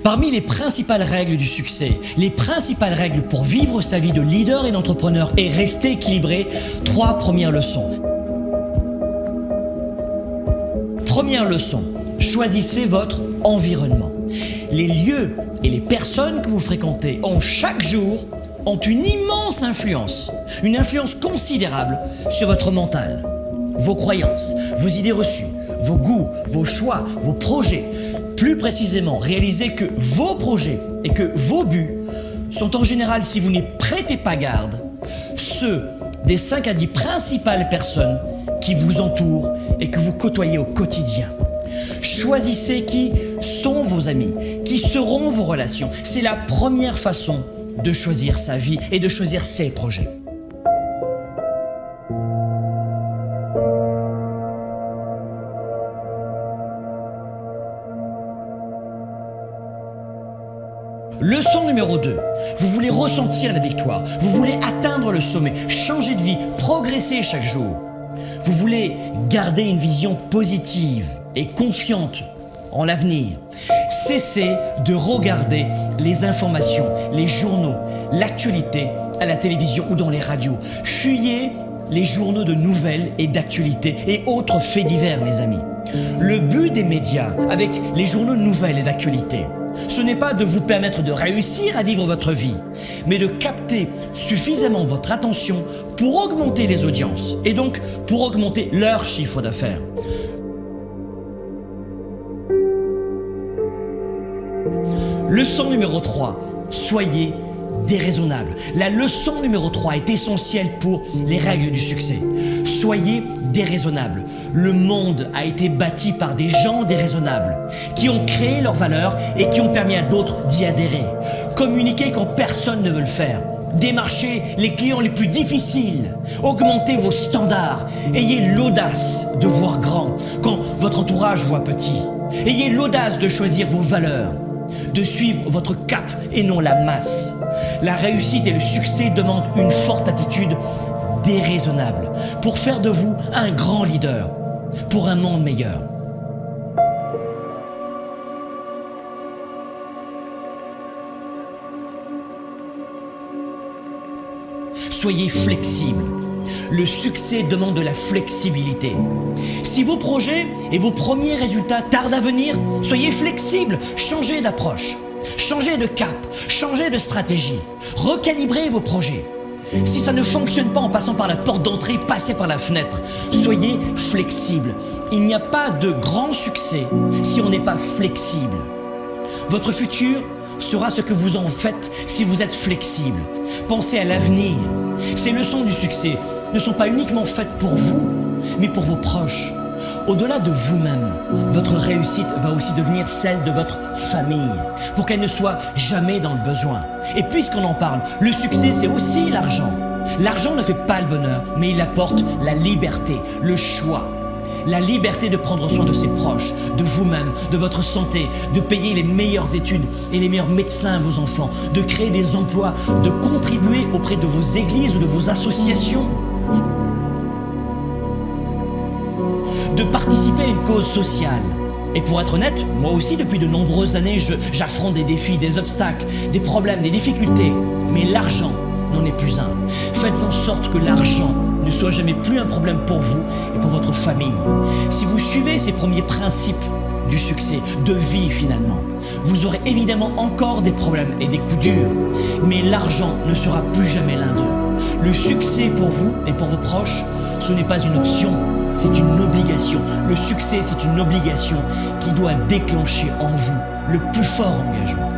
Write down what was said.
Parmi les principales règles du succès, les principales règles pour vivre sa vie de leader et d'entrepreneur et rester équilibré, 3 premières leçons. Première leçon, choisissez votre environnement. Les lieux et les personnes que vous fréquentez chaque jour ont une immense influence, une influence considérable sur votre mental, vos croyances, vos idées reçues, vos goûts, vos choix, vos projets. Plus précisément, réalisez que vos projets et que vos buts sont en général, si vous n'y prêtez pas garde, ceux des 5 à 10 principales personnes qui vous entourent et que vous côtoyez au quotidien. Choisissez qui sont vos amis, qui seront vos relations. C'est la première façon de choisir sa vie et de choisir ses projets. Leçon numéro 2, vous voulez ressentir la victoire, vous voulez atteindre le sommet, changer de vie, progresser chaque jour. Vous voulez garder une vision positive et confiante en l'avenir. Cessez de regarder les informations, les journaux, l'actualité à la télévision ou dans les radios. Fuyez les journaux de nouvelles et d'actualité et autres faits divers, mes amis. Le but des médias avec les journaux de nouvelles et d'actualité, ce n'est pas de vous permettre de réussir à vivre votre vie, mais de capter suffisamment votre attention pour augmenter les audiences et donc pour augmenter leur chiffre d'affaires. Leçon numéro 3, soyez déraisonnable. La leçon numéro 3 est essentielle pour les règles du succès. Soyez déraisonnable. Le monde a été bâti par des gens déraisonnables qui ont créé leurs valeurs et qui ont permis à d'autres d'y adhérer. Communiquez quand personne ne veut le faire. Démarchez les clients les plus difficiles. Augmentez vos standards. Ayez l'audace de voir grand quand votre entourage voit petit. Ayez l'audace de choisir vos valeurs, de suivre votre cap et non la masse. La réussite et le succès demandent une forte attitude déraisonnable pour faire de vous un grand leader pour un monde meilleur. Soyez flexible. Le succès demande de la flexibilité. Si vos projets et vos premiers résultats tardent à venir, soyez flexible, changez d'approche, changez de cap, changez de stratégie, recalibrez vos projets. Si ça ne fonctionne pas en passant par la porte d'entrée, passez par la fenêtre. Soyez flexible. Il n'y a pas de grand succès si on n'est pas flexible. Votre futur sera ce que vous en faites si vous êtes flexible. Pensez à l'avenir. Ces leçons du succès ne sont pas uniquement faites pour vous, mais pour vos proches. Au-delà de vous-même, votre réussite va aussi devenir celle de votre famille, pour qu'elle ne soit jamais dans le besoin. Et puisqu'on en parle, le succès, c'est aussi l'argent. L'argent ne fait pas le bonheur, mais il apporte la liberté, le choix. La liberté de prendre soin de ses proches, de vous-même, de votre santé, de payer les meilleures études et les meilleurs médecins à vos enfants, de créer des emplois, de contribuer auprès de vos églises ou de vos associations, de participer à une cause sociale. Et pour être honnête, moi aussi depuis de nombreuses années, j'affronte des défis, des obstacles, des problèmes, des difficultés. Mais l'argent n'en est plus un. Faites en sorte que l'argent ne soit jamais plus un problème pour vous et pour votre famille. Si vous suivez ces premiers principes du succès, de vie finalement, vous aurez évidemment encore des problèmes et des coups durs, mais l'argent ne sera plus jamais l'un d'eux. Le succès pour vous et pour vos proches, ce n'est pas une option, c'est une obligation. Le succès, c'est une obligation qui doit déclencher en vous le plus fort engagement.